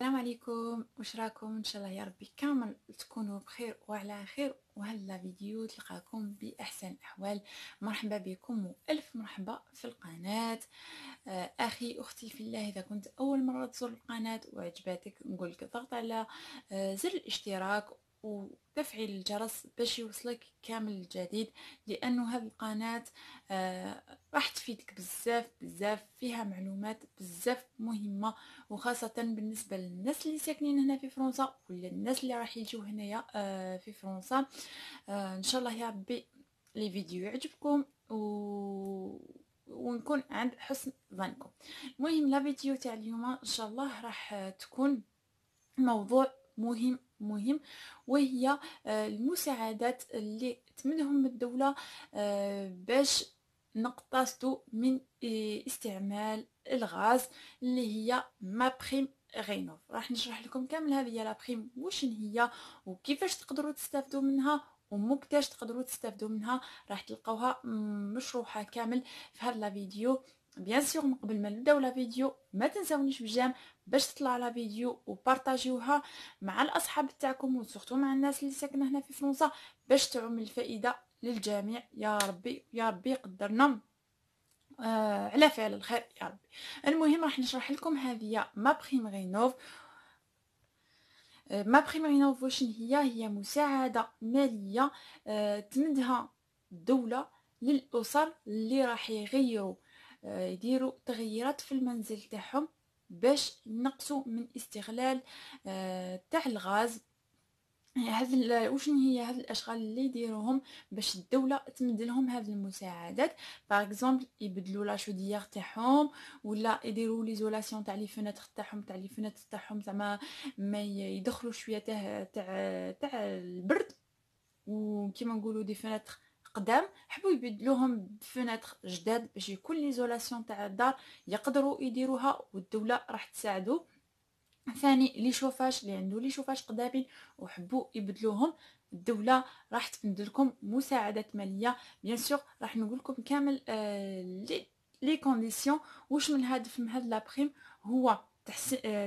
السلام عليكم، واش راكم؟ ان شاء الله يا ربي كامل تكونوا بخير وعلى خير. وهلا فيديو تلقاكم باحسن الاحوال. مرحبا بكم والف مرحبا في القناه. اخي اختي في الله، اذا كنت اول مره تزور القناه وعجباتك نقول لك ضغط على زر الاشتراك وتفعيل الجرس باش يوصلك كامل الجديد، لانه هذه القناه راح تفيدك بزاف بزاف، فيها معلومات بزاف مهمه، وخاصة بالنسبة للناس اللي ساكنين هنا في فرنسا ولا الناس اللي راح يجوا هنايا في فرنسا. ان شاء الله يا ربي لي فيديو يعجبكم ونكون عند حسن ظنكم. المهم لا فيديو تاع اليوم ان شاء الله راح تكون موضوع مهم، وهي المساعدات اللي تمدهم الدولة باش نقتصدوا من استعمال الغاز، اللي هي ما بريم غينوف. راح نشرح لكم كامل هذه هي لا بريم واش هي وكيفاش تقدروا تستافدوا منها ومكتاش تقدروا تستافدوا منها. راح تلقاوها مشروحه كامل في هذا الفيديو. بيان سور من قبل ما نبداو لا فيديو ما تنساونيش بجام باش تطلع لا فيديو وبارطاجيوها مع الاصحاب تاعكم وسورتو مع الناس اللي ساكنه هنا في فرنسا باش تعم الفائده للجميع. يا ربي يا ربي قدرنا على فعل الخير يا ربي. المهم راح نشرح لكم هذه ما بريم غينوف. ما بريم غينوف واش هي مساعده ماليه تمدها الدوله للاسر اللي راح يغيروا يديروا تغييرات في المنزل تاعهم باش ينقصوا من استغلال تاع الغاز. وشنو هي هاد الاشغال اللي يديروهم باش الدوله تمد لهم هاد المساعدات؟ باغ اكزومبل يبدلوا لا شوديير تاعهم، ولا يديروا ليزولاسيون تاع لي فيناتر تاعهم زعما ما يدخلوا شويه تاع البرد، وكيما نقولوا دي فيناتر قدام حبوا يبدلوهم بفيناتر جداد باش يكون ليزولاسيون تاع الدار يقدروا يديروها، والدوله راح تساعدو. ثاني لي شوفاج اللي عنده لي شوفاج قدامين وحبوا يبدلوهم، الدوله راح تمدلكم مساعدات ماليه. بيان سور راح نقول لكم كامل لي كونديسيون. واش من الهدف من هاد لابريم؟ هو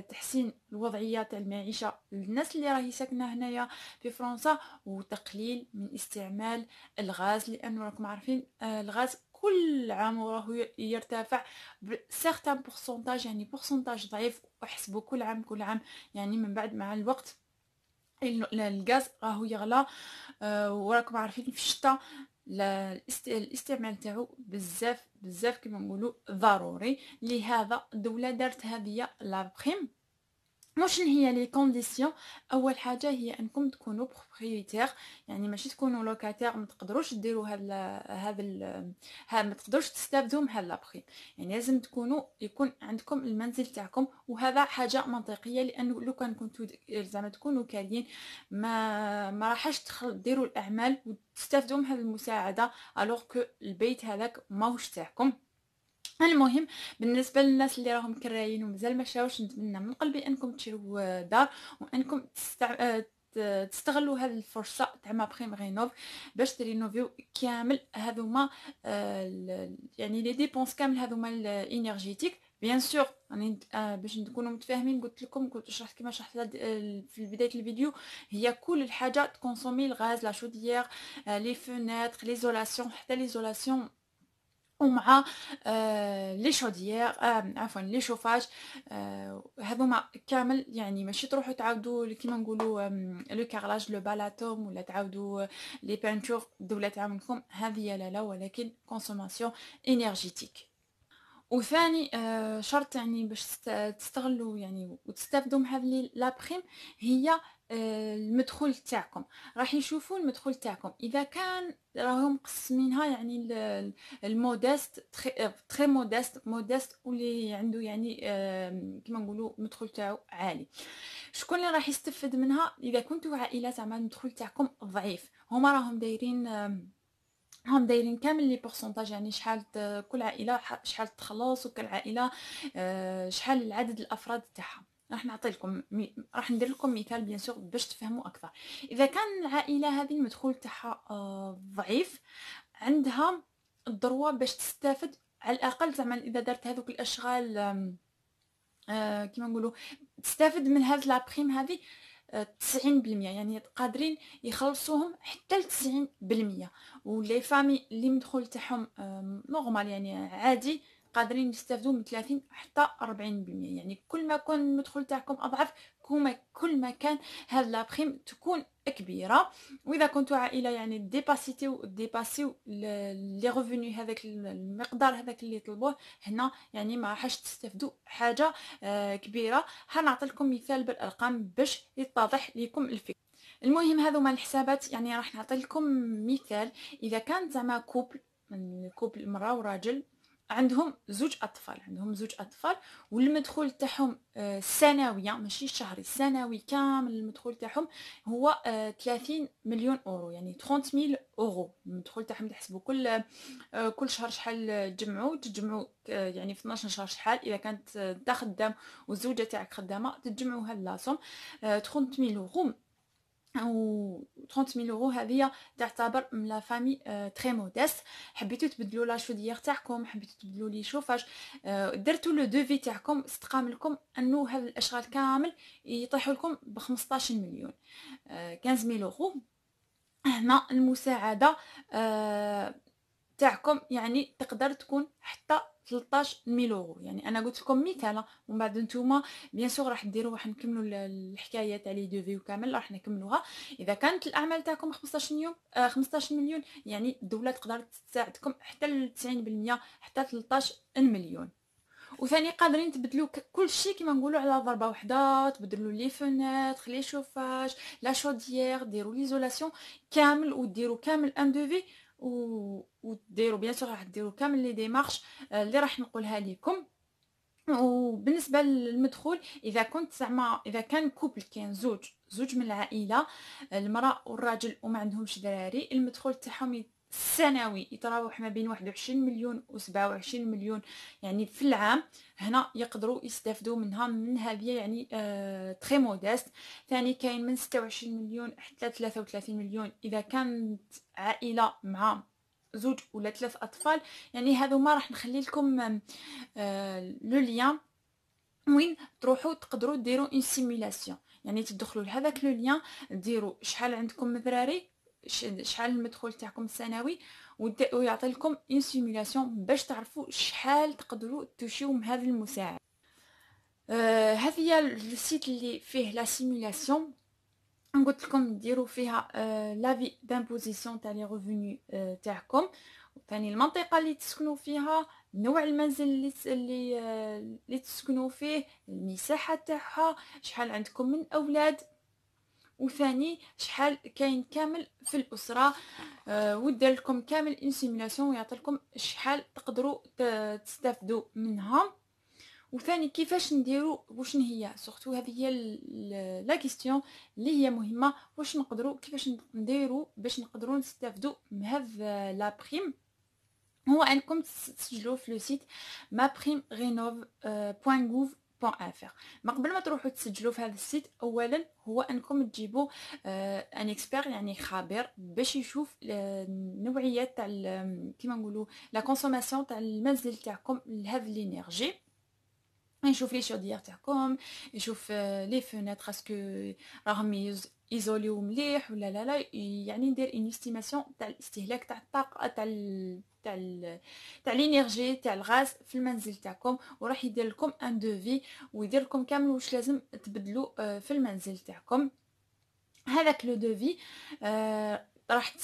تحسين الوضعيه تاع المعيشه للناس اللي راهي ساكنه هنايا في فرنسا، وتقليل من استعمال الغاز، لانه راكم عارفين الغاز كل عام وراه يرتفع بسيغتان بورسونتاج، يعني بورسونتاج ضعيف، وحسبوا كل عام يعني من بعد مع الوقت الغاز راهو يغلى. وراكم عارفين في الشتاء الاستعمال تاعو بزاف بزاف كما نقولوا ضروري. لهذا الدوله دارت هذه لا بريم. واش هي لي كونديسيون؟ اول حاجه هي انكم تكونوا بروبريتير، يعني ماشي تكونوا لوكاتير ما تقدروش ديروا ما تقدروش تستافدوا من هاد لابريم. يعني لازم يكون عندكم المنزل تاعكم، وهذا حاجه منطقيه، لانه لو كان كنتو زعما تكونوا كالين ما راحش ديروا الاعمال وتستافدوا من هذه المساعده الوغ كو البيت هذاك ماهوش تاعكم. المهم بالنسبه للناس اللي راهم كرايين ومازال ما شراوش، نتمنى من قلبي انكم تشروا دار، وانكم تستغلوا هذه الفرصه تاع ما بريم غينوف باش ترينوفيو كامل هذوما يعني لي ديبونس كامل هذوما الانرجيتيك. بيان سور راني باش نكونوا متفاهمين كنت شرحت كما شرحت في بدايه الفيديو، هي كل الحاجه تكونسومي الغاز، لا شوديير، لي فونيتر، ليزولاسيون، حتى ليزولاسيون، ومع لي شوديير عفوا لي شوفاج. هذوما كامل يعني ماشي تروحوا تعاودوا كيما نقولوا لو كارلاج لو بالاتوم، ولا تعاودوا لي بانتور الدوله تعاونكم، هذه لا ولكن كونسوماسيون انرجيتيك. وثاني شرط يعني باش تستغلوا يعني وتستافدوا من هذه لابريم، هي المدخول تاعكم. راح يشوفوا المدخول تاعكم اذا كان راهم مقسمينها، يعني المودست تري مودست واللي عنده يعني كما نقولوا المدخول تاعو عالي. شكون اللي راح يستفد منها؟ اذا كنتوا عائله زعما المدخول تاعكم ضعيف، هما راهم دايرين هم دايرين كامل لي بورسونتاج، يعني شحال كل عائله شحال تخلص، وكل عائله شحال العدد الافراد تاعها. راح نعطي لكم راح ندير لكم مثال بيان سور باش تفهموا اكثر. اذا كان العائله هذه المدخول تاعها ضعيف، عندها الدروه باش تستافد على الاقل، زعما اذا درت هذوك الاشغال كيما نقولوا تستافد من هاد لابريم هذه 90%، يعني قادرين يخلصوهم حتى ل 90%. ولي فامي اللي مدخول تاعهم نورمال يعني عادي قادرين يستافدوا من 30 حتى 40%. يعني كل ما كان المدخول تاعكم اضعف كل ما كان هاد لابريم تكون كبيره. واذا كنتوا عائله يعني ديباسيو لي ريفوني هذاك المقدار هذاك اللي طلبوه هنا، يعني ما راحش تستافدوا حاجه كبيره. حنعطي لكم مثال بالارقام باش يتضح لكم الفكره. المهم هذوما الحسابات، يعني راح نعطي لكم مثال. اذا كان زعما كوبل مرأة وراجل عندهم زوج اطفال والمدخول تاعهم سنويا ماشي شهري، سنوي كامل المدخول تاعهم هو 30 مليون اورو، يعني 30 اورو المدخول تاعهم. تحسبوا كل شهر شحال تجمعوا يعني في 12 شهر شحال. اذا كانت انت خدام والزوجه تاعك خدامه تجمعوا هاد لاصوم 30 اورو. او 30 اورو هذه تعتبر من لا فامي تري موديست. حبيتو تبدلوا لا شوديير تاعكم، حبيتو تبدلوا لي شوفاج، درتوا لو دوفي تاعكم، استقام لكم انه هذا الاشغال كامل يطيحوا لكم ب 15 مليون 15000 اورو. هنا المساعده تاعكم يعني تقدر تكون حتى 13000 اورو. يعني انا قلت لكم مثال، ومن بعد نتوما بيان سور راح ديروا، راح نكملوا الحكايه تاع لي دوفي وكامل راح نكملوها. اذا كانت الاعمال تاعكم 15 يوم 15 مليون، يعني الدوله تقدر تساعدكم حتى ل 90%، حتى 13 مليون. وثاني قادرين تبدلوا كل شيء كيما نقولوا على ضربه واحده، تبدلوا لي فونيتر لي شوفاج لا شوديير، ديروا ليزولاسيون كامل وديروا كامل ان دوفي وديروا بيان سور راح ديروا كامل لي ديمارش اللي راح نقولها لكم. وبالنسبه للمدخول، اذا كان كوبل كاين زوج من العائله، المراه والراجل وما عندهمش دراري، المدخول تاعهم السنوي يتراوح ما بين 21 مليون و 27 مليون يعني في العام. هنا يقدروا يستافدوا منها من هذه يعني تري موديست. ثاني كاين من 26 مليون حتى 33 مليون اذا كانت عائله مع زوج ولا 3 اطفال. يعني هذو ما راح نخلي لكم لو ليان وين تروحوا تقدروا ديروا اون سيمولاسيون. يعني تدخلوا لهذاك لو ليان، ديروا شحال عندكم من دراري، شحال المدخول تاعكم السنوي، ويعطي لكم اون سيمولاسيون باش تعرفوا شحال تقدروا توشيو من هذا المساعد. هذه هي السيت اللي فيه لا سيمولاسيون. قلت لكم ديروا فيها لافي دامبوزيسيون تاع لي ريفوني تاعكم، ثاني المنطقه اللي تسكنوا فيها، نوع المنزل اللي تسكنوا فيه، المساحه تاعها، شحال عندكم من اولاد، وثاني شحال كاين كامل في الاسره. ودير لكم كامل اون سيمولاسيون ويعطي لكم شحال تقدروا تستافدوا منها. وثاني كيفاش نديروا، واش هي سورتو هذه هي لا كيستيون اللي هي مهمه، واش نقدروا كيفاش نديروا باش نقدروا نستافدوا من هذا لا بريم. هو انكم تسجلوا في لو سيت maprimrenov.gouv.fr. ما قبل ما تروحوا تسجلوا في هذا السيت، اولا هو انكم تجيبوا ان اكسبير يعني خبير باش يشوف النوعيه تاع كيما نقولوا لا كونسوماسيون تاع المنزل تاعكم لهذا الانرجي. يشوف لي شوديير تاعكم، يشوف لي فونيتر اسكو راهم ايزوليو مليح ولا لا، يعني ندير اون استيماسيون تاع الاستهلاك تاع الطاقه تاع الانرجي تاع الغاز في المنزل تاعكم، وراح يدير لكم ان دوفي ويدير لكم كامل واش لازم تبدلوا في المنزل تاعكم. هذاك لو دوفي راح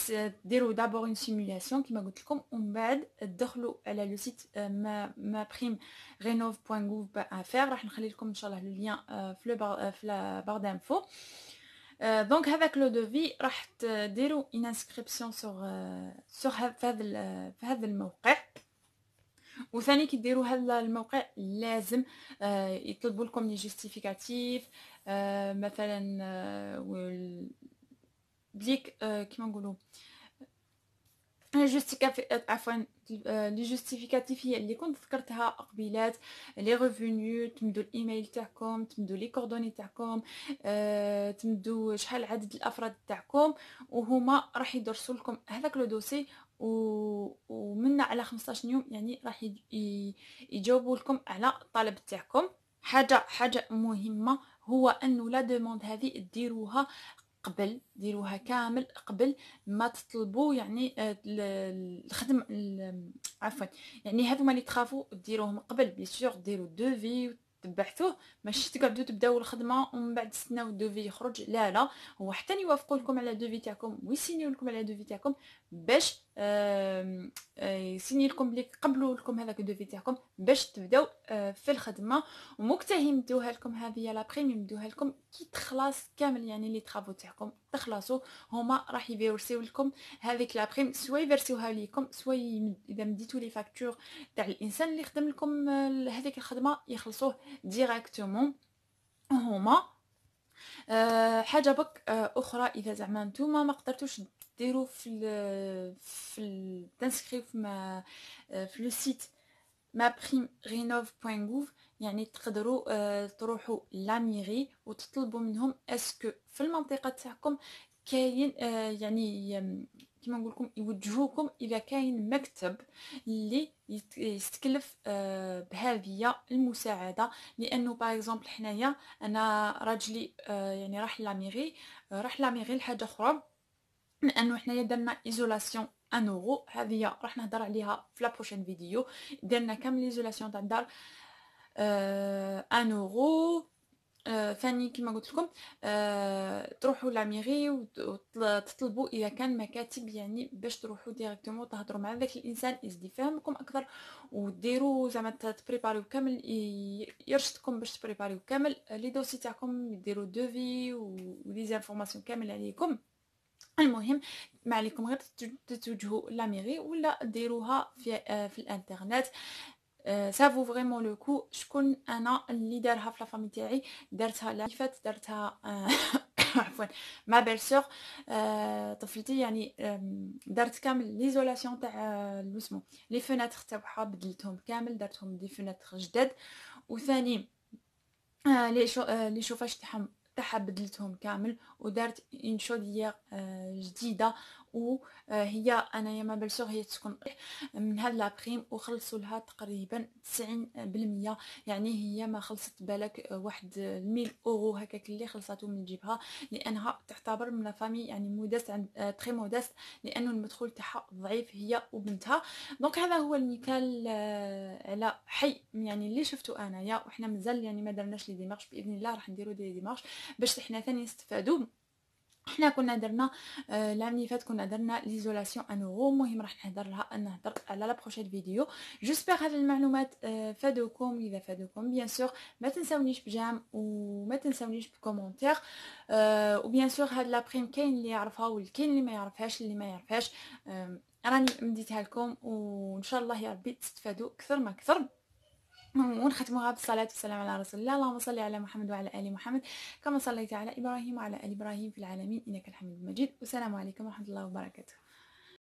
ديروا دابور اون سيمولاسيون كما قلت لكم، ومن بعد تدخلوا على لو سيت maprimrenov.gouv.fr. راح نخلي لكم ان شاء الله لو لين في لا بار دانفو. دونك هذاك لو دوفي راح تديروا ان انسكريبسيون سور في هذا الموقع. وثاني كي ديروا هذا الموقع لازم يطلبوا لكم لي جوستيفيكاتيف، مثلا بليك كيما نقولوا عفوا لي جوستيفيكاتيف هي اللي كنت ذكرتها قبيلات، لي ريفوني، تمدوا الايميل تاعكم، تمدوا لي كوردوني تاعكم، تمدوا شحال عدد الافراد تاعكم، وهما راح يدرسوا لكم هذاك لو دوسي ومن على 15 يوم يعني راح يجاوبوا لكم على الطلب تاعكم. حاجه مهمه هو انه لا دوموند هذه ديروها قبل، ديروها كامل قبل ما تطلبوا يعني الخدم عفوا، يعني هذوما اللي تخافوا ديروهم قبل بيان سور، ديروا دوفي تبعثوه، ماشي تقعدوا تبداو الخدمه ومن بعد تستناو الدوفي يخرج. لا لا، هو حتى يوافقوا لكم على الدوفي تاعكم ويسينيو لكم على الدوفي تاعكم باش يسيني لكم بلي قبلوا لكم هذاك الدوفي تاعكم باش تبداو في الخدمه. ومكتهي يمدوها لكم هذه لا بريم، يمدوها لكم كي تخلص كامل يعني لي طرافو تاعكم تخلصوا، هما راح يفيرسيو لكم هذيك لا بريم، سوا يفيرسيوها ليكم سوا اذا مديتو لي فاكتور تاع الانسان اللي خدم لكم هذيك الخدمه يخلصوه ديريكتومون هما. حاجه بك اخرى، اذا زعما نتوما ما قدرتوش ديروا في تنسكريو في لو سيت maprimerenov.gouv، يعني تقدروا تروحوا لاميري وتطلبوا منهم اسكو في المنطقه تاعكم كاين يعني كيما نقول لكم يوجهوكم اذا كاين مكتب اللي يستكلف بهذه المساعده. لانه باغ اكزومبل حنايا انا راجلي يعني راح لاميري لحاجه اخرى، لانه حنايا درنا ايزولاسيون 1 اورو، هذه راح نهضر عليها في لا بروشين فيديو. درنا كامل ايزولاسيون تاع الدار 1 اورو. ثاني كما قلت لكم تروحوا لاميري وتطلبوا اذا كان مكاتب يعني باش تروحوا ديريكتومون تهضروا مع ذاك الانسان يزيد يفهمكم اكثر، وديروا زعما تبريباريو كامل، يرشدكم باش تبريباريو كامل لي دوسي تاعكم، يديروا دوفي ولي زانفورماسيون كامل عليكم. المهم ما عليكم غير تتوجهوا لاميري ولا ديروها في الانترنت. سافو فريمون لو كو. شكون انا اللي دارها في لافامي تاعي؟ درتها لافات، درتها عفوا ما بيل طفلتي يعني درت كامل ليزولاسيون تاع اسمو لي فوناتر تاعها بدلتهم كامل، درتهم دي فوناتر جداد. وثاني لي شوفاج تاعها بدلتهم كامل، ودارت اون شوديير جديده. وهي انايا ما بلسوغ هي تكون من هاد لابريم وخلصوا لها تقريبا 90%، يعني هي ما خلصت بالك واحد 1000 اورو هكاك اللي خلصاتو من جيبها، لانها تعتبر من فامي يعني مودست عند تري مودست، لانه المدخول تاعها ضعيف هي وبنتها. دونك هذا هو المثال على حي يعني اللي شفتو انايا، وحنا مازال يعني ما درناش لي ديمارش، باذن الله راح نديرو دي ديمارش باش حنا ثاني نستفادو. حنا كنا درنا العام اللي فات كنا درنا ليزولاسيون 1 اورو. المهم راح نهضر على لا بروشين فيديو. جوسبر هاد المعلومات فادوكم. اذا فادوكم بيان سور ما تنساونيش بجام وما تنساونيش بكومونتير. وبيان سور هاد لا بريم كاين اللي يعرفها والكاين اللي ما يعرفهاش. اللي ما يعرفهاش راني مديتها لكم، وان شاء الله يا ربي تستفادوا اكثر ما اكثر. ونختمها بالصلاة والسلام على رسول الله. اللهم صل على محمد وعلى آل محمد كما صليت على إبراهيم وعلى آل إبراهيم في العالمين إنك الحميد المجيد. والسلام عليكم ورحمة الله وبركاته.